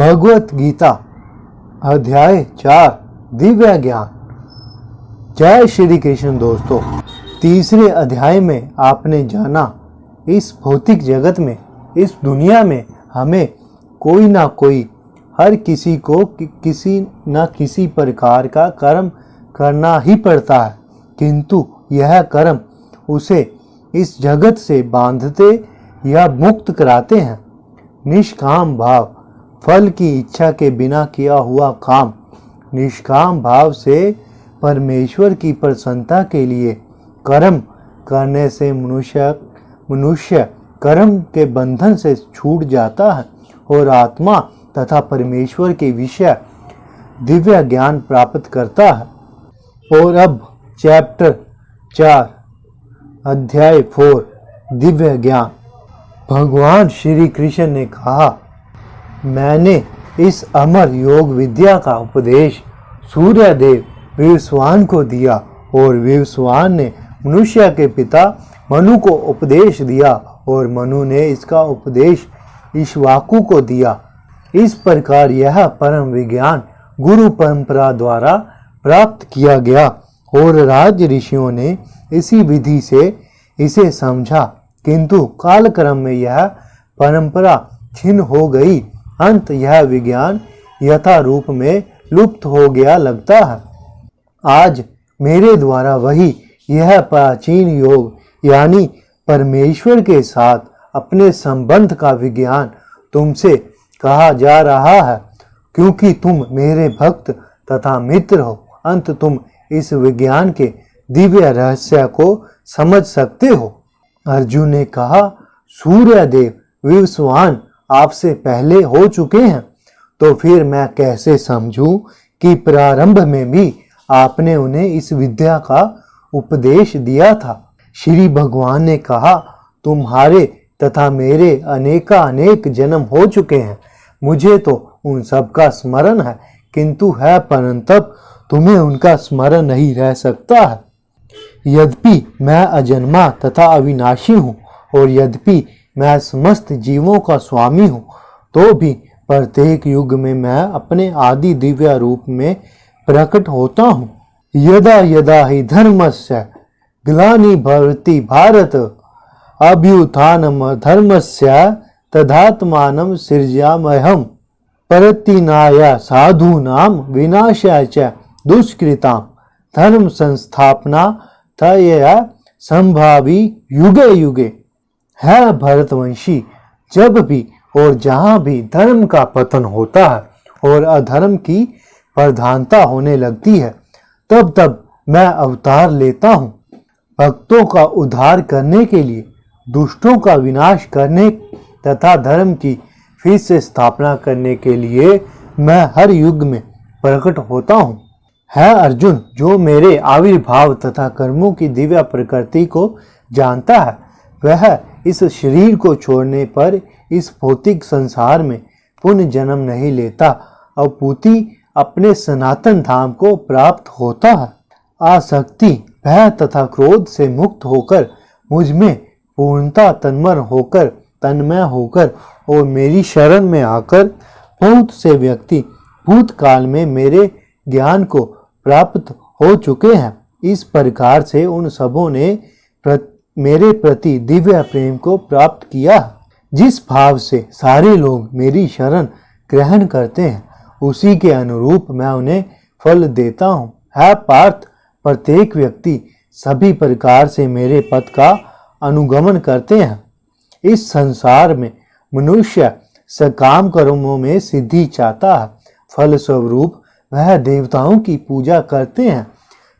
भगवत गीता अध्याय 4 दिव्य ज्ञान। जय श्री कृष्ण। दोस्तों, तीसरे अध्याय में आपने जाना इस भौतिक जगत में, इस दुनिया में हमें कोई ना कोई, हर किसी को किसी न किसी प्रकार का कर्म करना ही पड़ता है, किंतु यह कर्म उसे इस जगत से बांधते या मुक्त कराते हैं। निष्काम भाव, फल की इच्छा के बिना किया हुआ काम। निष्काम भाव से परमेश्वर की प्रसन्नता के लिए कर्म करने से मनुष्य कर्म के बंधन से छूट जाता है और आत्मा तथा परमेश्वर के विषय दिव्य ज्ञान प्राप्त करता है। और अब चैप्टर 4 अध्याय 4 दिव्य ज्ञान। भगवान श्री कृष्ण ने कहा, मैंने इस अमर योग विद्या का उपदेश सूर्यदेव विवस्वान को दिया और विवस्वान ने मनुष्य के पिता मनु को उपदेश दिया और मनु ने इसका उपदेश इक्ष्वाकु को दिया। इस प्रकार यह परम विज्ञान गुरु परंपरा द्वारा प्राप्त किया गया और राज ऋषियों ने इसी विधि से इसे समझा, किंतु कालक्रम में यह परंपरा छिन्न हो गई। अंत यह विज्ञान यथा रूप में लुप्त हो गया लगता है। आज मेरे द्वारा वही यह प्राचीन योग यानी परमेश्वर के साथ अपने संबंध का विज्ञान तुमसे कहा जा रहा है, क्योंकि तुम मेरे भक्त तथा मित्र हो। अंत तुम इस विज्ञान के दिव्य रहस्य को समझ सकते हो। अर्जुन ने कहा, सूर्यदेव विवस्वान आपसे पहले हो चुके हैं, तो फिर मैं कैसे समझूं कि प्रारंभ में भी आपने उन्हें इस विद्या का उपदेश दिया था। श्री भगवान ने कहा, तुम्हारे तथा मेरे अनेक जन्म हो चुके हैं। मुझे तो उन सब का स्मरण है, किंतु है परंतप तुम्हें उनका स्मरण नहीं रह सकता है। यद्यपि मैं अजन्मा तथा अविनाशी हूँ और यद्यपि मैं समस्त जीवों का स्वामी हूँ, तो भी प्रत्येक युग में मैं अपने आदि दिव्य रूप में प्रकट होता हूँ। यदा यदा ही धर्मस्य ग्लानि भवति भारत अभ्युत्थानम धर्मस्य तदात्मानं सृजाम्यहम् परित्राणाय साधूनां विनाशाय च दुष्कृतां धर्म संस्थापना तया संभावी युगे युगे। है भरतवंशी, जब भी और जहाँ भी धर्म का पतन होता है और अधर्म की प्रधानता होने लगती है, तब तब मैं अवतार लेता हूँ। भक्तों का उद्धार करने के लिए, दुष्टों का विनाश करने तथा धर्म की फिर से स्थापना करने के लिए मैं हर युग में प्रकट होता हूँ। है अर्जुन, जो मेरे आविर्भाव तथा कर्मों की दिव्य प्रकृति को जानता है, वह इस शरीर को छोड़ने पर इस भौतिक संसार में पुनः जन्म नहीं लेता, अपूर्ति अपने सनातन धाम को प्राप्त होता है। आसक्ति, भय तथा क्रोध से मुक्त होकर मुझ में पूर्णता तन्मय होकर और मेरी शरण में आकर बहुत से व्यक्ति भूतकाल में मेरे ज्ञान को प्राप्त हो चुके हैं। इस प्रकार से उन सबों ने मेरे प्रति दिव्य प्रेम को प्राप्त किया। जिस भाव से सारे लोग मेरी शरण ग्रहण करते हैं, उसी के अनुरूप मैं उन्हें फल देता हूँ। है पार्थ, प्रत्येक व्यक्ति सभी प्रकार से मेरे पथ का अनुगमन करते हैं। इस संसार में मनुष्य सकाम कर्मों में सिद्धि चाहता है, फल स्वरूप वह देवताओं की पूजा करते हैं।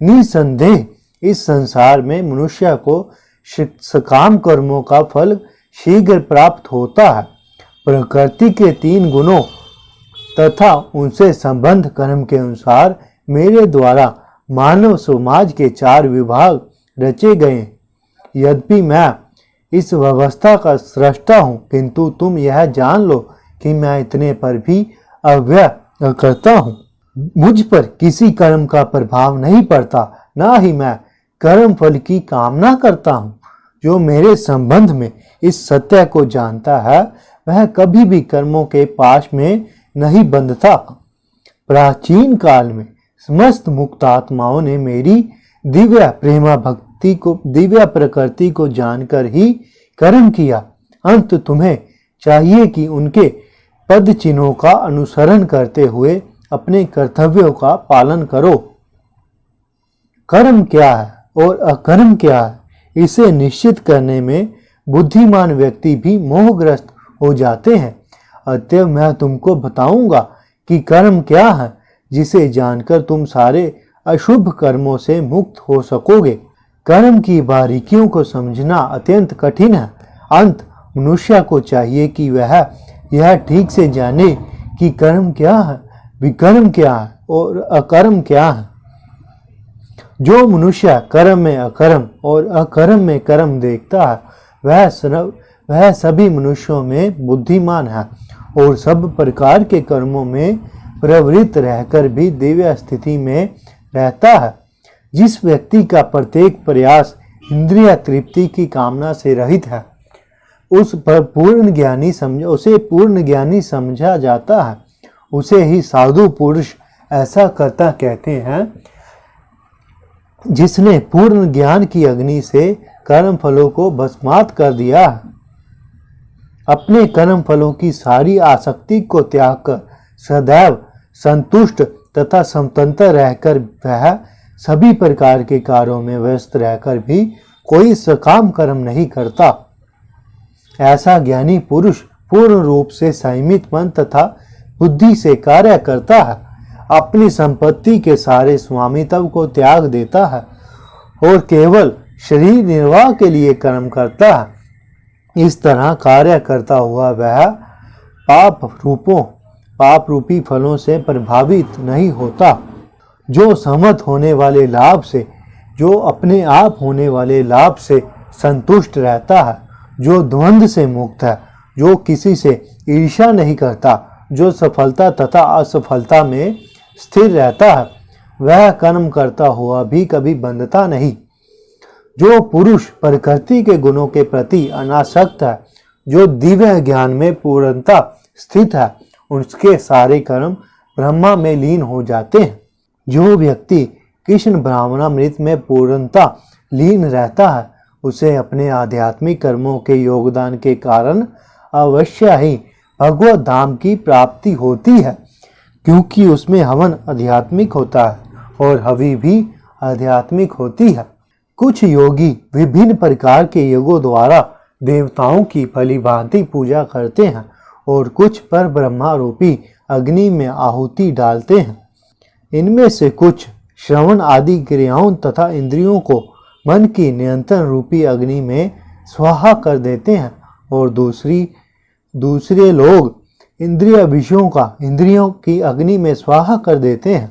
निसंदेह इस संसार में मनुष्य को सकाम कर्मों का फल शीघ्र प्राप्त होता है। प्रकृति के 3 गुणों तथा उनसे संबंध कर्म के अनुसार मेरे द्वारा मानव समाज के 4 विभाग रचे गए। यद्यपि मैं इस व्यवस्था का सृष्टा हूँ, किंतु तुम यह जान लो कि मैं इतने पर भी अव्यय करता हूँ। मुझ पर किसी कर्म का प्रभाव नहीं पड़ता, ना ही मैं कर्म फल की कामना करता हूँ। जो मेरे संबंध में इस सत्य को जानता है, वह कभी भी कर्मों के पाश में नहीं बंधता। प्राचीन काल में समस्त मुक्त आत्माओं ने मेरी दिव्य प्रेमा भक्ति को, दिव्य प्रकृति को जानकर ही कर्म किया। अंत तुम्हें चाहिए कि उनके पद चिन्हों का अनुसरण करते हुए अपने कर्तव्यों का पालन करो। कर्म क्या है और अकर्म क्या है, इसे निश्चित करने में बुद्धिमान व्यक्ति भी मोहग्रस्त हो जाते हैं। अतः मैं तुमको बताऊंगा कि कर्म क्या है, जिसे जानकर तुम सारे अशुभ कर्मों से मुक्त हो सकोगे। कर्म की बारीकियों को समझना अत्यंत कठिन है। अंत मनुष्य को चाहिए कि वह यह ठीक से जाने कि कर्म क्या है, विकर्म क्या है और अकर्म क्या है। जो मनुष्य कर्म में अकर्म और अकर्म में कर्म देखता है, वह सभी मनुष्यों में बुद्धिमान है और सब प्रकार के कर्मों में प्रवृत्त रहकर भी दिव्य स्थिति में रहता है। जिस व्यक्ति का प्रत्येक प्रयास इंद्रिय तृप्ति की कामना से रहित है, उसे पूर्ण ज्ञानी समझा जाता है। उसे ही साधु पुरुष ऐसा कर्ता कहते हैं, जिसने पूर्ण ज्ञान की अग्नि से कर्म फलों को भस्मात कर दिया है। अपने कर्म फलों की सारी आसक्ति को त्याग कर सदैव संतुष्ट तथा स्वतंत्र रहकर वह सभी प्रकार के कार्यों में व्यस्त रहकर भी कोई सकाम कर्म नहीं करता। ऐसा ज्ञानी पुरुष पूर्ण रूप से संयमित मन तथा बुद्धि से कार्य करता है, अपनी संपत्ति के सारे स्वामित्व को त्याग देता है और केवल शरीर निर्वाह के लिए कर्म करता है। इस तरह कार्य करता हुआ वह पाप रूपी फलों से प्रभावित नहीं होता। जो समत होने वाले लाभ से, जो अपने आप होने वाले लाभ से संतुष्ट रहता है, जो द्वंद्व से मुक्त है, जो किसी से ईर्ष्या नहीं करता, जो सफलता तथा असफलता में स्थिर रहता है, वह कर्म करता हुआ भी कभी बंधता नहीं। जो पुरुष प्रकृति के गुणों के प्रति अनासक्त है, जो दिव्य ज्ञान में पूर्णता स्थित है, उसके सारे कर्म ब्रह्मा में लीन हो जाते हैं। जो व्यक्ति कृष्ण ब्रह्मामृत में पूर्णता लीन रहता है, उसे अपने आध्यात्मिक कर्मों के योगदान के कारण अवश्य ही भगवत धाम की प्राप्ति होती है, क्योंकि उसमें हवन आध्यात्मिक होता है और हवि भी आध्यात्मिक होती है। कुछ योगी विभिन्न प्रकार के योगों द्वारा देवताओं की भलीभांति पूजा करते हैं और कुछ पर ब्रह्मा रूपी अग्नि में आहुति डालते हैं। इनमें से कुछ श्रवण आदि क्रियाओं तथा इंद्रियों को मन की नियंत्रण रूपी अग्नि में स्वाहा कर देते हैं और दूसरे लोग इंद्रिय विषयों का इंद्रियों की अग्नि में स्वाहा कर देते हैं।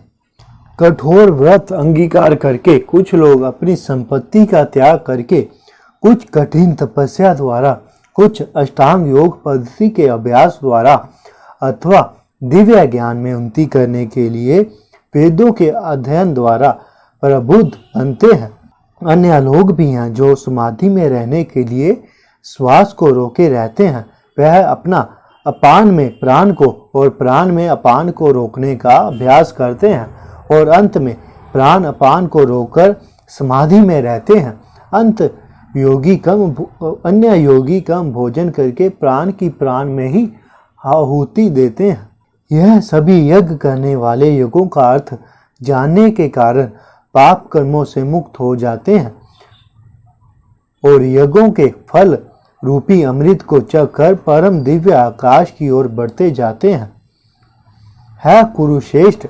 कठोर व्रत अंगीकार करके कुछ लोग अपनी संपत्ति का त्याग करके, कुछ कठिन तपस्या द्वारा, कुछ अष्टांग योग पद्धति के अभ्यास द्वारा अथवा दिव्य ज्ञान में उन्नति करने के लिए वेदों के अध्ययन द्वारा प्रबुद्ध बनते हैं। अन्य लोग भी हैं जो समाधि में रहने के लिए श्वास को रोके रहते हैं। वह अपना अपान में प्राण को और प्राण में अपान को रोकने का अभ्यास करते हैं और अंत में प्राण अपान को रोककर समाधि में रहते हैं। अन्य योगी कम भोजन करके प्राण की प्राण में ही आहुति देते हैं। यह सभी यज्ञ करने वाले योगों का अर्थ जानने के कारण पाप कर्मों से मुक्त हो जाते हैं और यज्ञों के फल रूपी अमृत को चखकर परम दिव्य आकाश की ओर बढ़ते जाते हैं। है कुरुश्रेष्ठ,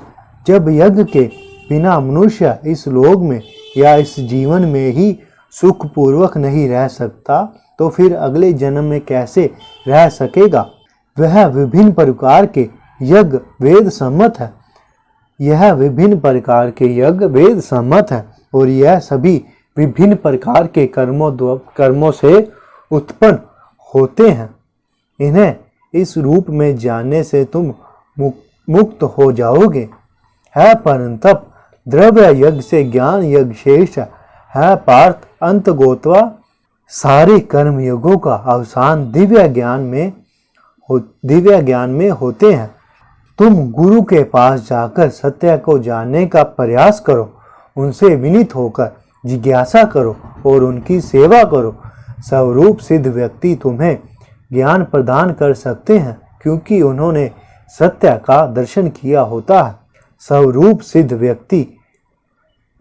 जब यज्ञ के बिना मनुष्य इस लोक में या इस जीवन में ही सुखपूर्वक नहीं रह सकता, तो फिर अगले जन्म में कैसे रह सकेगा। वह विभिन्न प्रकार के यज्ञ वेद सम्मत है। यह विभिन्न प्रकार के यज्ञ वेद सम्मत है और यह सभी विभिन्न प्रकार के कर्मों से उत्पन्न होते हैं। इन्हें इस रूप में जानने से तुम मुक्त हो जाओगे। है परंतप, द्रव्य यज्ञ से ज्ञान यज्ञ श्रेष्ठ है पार्थ। अंत गोत्वा सारे कर्म योगों का अवसान दिव्य ज्ञान में होते हैं। तुम गुरु के पास जाकर सत्य को जानने का प्रयास करो, उनसे विनीत होकर जिज्ञासा करो और उनकी सेवा करो। स्वरूप सिद्ध व्यक्ति तुम्हें ज्ञान प्रदान कर सकते हैं क्योंकि उन्होंने सत्य का दर्शन किया होता है। स्वरूप सिद्ध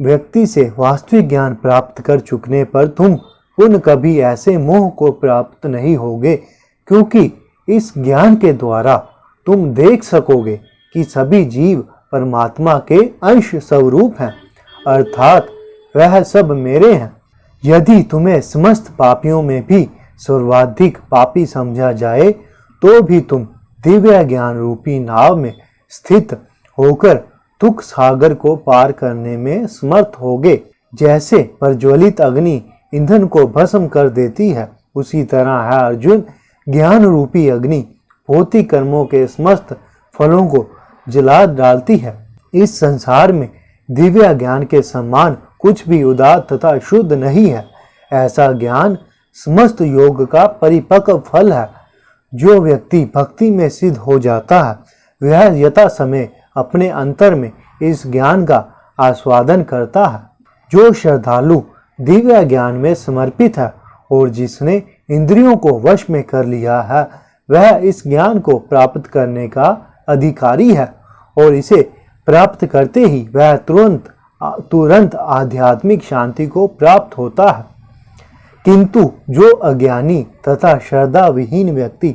व्यक्ति से वास्तविक ज्ञान प्राप्त कर चुकने पर तुम पुनः कभी ऐसे मोह को प्राप्त नहीं होगे, क्योंकि इस ज्ञान के द्वारा तुम देख सकोगे कि सभी जीव परमात्मा के अंश स्वरूप हैं, अर्थात वह सब मेरे हैं। यदि तुम्हें समस्त पापियों में भी सर्वाधिक पापी समझा जाए तो भी तुम दिव्य ज्ञान रूपी नाव में स्थित होकर दुख सागर को पार करने में समर्थ होगे। जैसे प्रज्वलित अग्नि ईंधन को भस्म कर देती है, उसी तरह है अर्जुन, ज्ञान रूपी अग्नि भौतिक कर्मों के समस्त फलों को जला डालती है। इस संसार में दिव्य ज्ञान के समान कुछ भी उदार तथा शुद्ध नहीं है। ऐसा ज्ञान समस्त योग का परिपक्व फल है। जो व्यक्ति भक्ति में सिद्ध हो जाता है, वह यथा समय अपने अंतर में इस ज्ञान का आस्वादन करता है। जो श्रद्धालु दिव्य ज्ञान में समर्पित है और जिसने इंद्रियों को वश में कर लिया है, वह इस ज्ञान को प्राप्त करने का अधिकारी है और इसे प्राप्त करते ही वह तुरंत आध्यात्मिक शांति को प्राप्त होता है। किंतु जो अज्ञानी तथा श्रद्धा विहीन व्यक्ति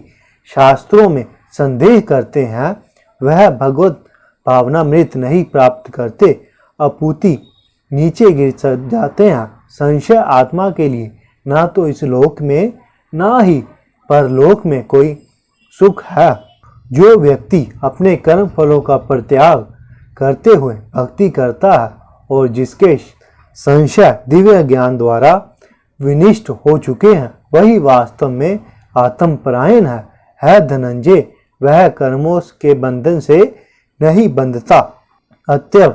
शास्त्रों में संदेह करते हैं, वह भगवत भावनामृत नहीं प्राप्त करते, अपूती नीचे गिर जाते हैं। संशय आत्मा के लिए ना तो इस लोक में ना ही परलोक में कोई सुख है। जो व्यक्ति अपने कर्म फलों का परित्याग करते हुए भक्ति करता है और जिसके संशय दिव्य ज्ञान द्वारा विनिष्ट हो चुके हैं, वही वास्तव में आत्मपरायण है धनंजय। वह कर्मों के बंधन से नहीं बंधता। अतएव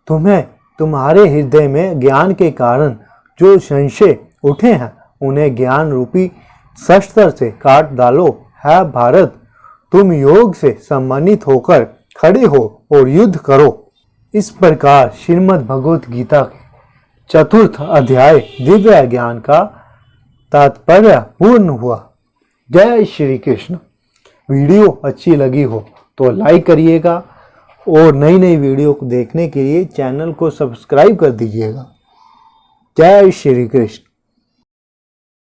तुम्हें तुम्हारे हृदय में ज्ञान के कारण जो संशय उठे हैं, उन्हें ज्ञान रूपी शस्त्र से काट डालो। है भारत, तुम योग से सम्मानित होकर खड़े हो और युद्ध करो। इस प्रकार श्रीमद् भगवत गीता के चतुर्थ अध्याय दिव्य ज्ञान का तात्पर्य पूर्ण हुआ। जय श्री कृष्ण। वीडियो अच्छी लगी हो तो लाइक करिएगा और नई नई वीडियो को देखने के लिए चैनल को सब्सक्राइब कर दीजिएगा। जय श्री कृष्ण।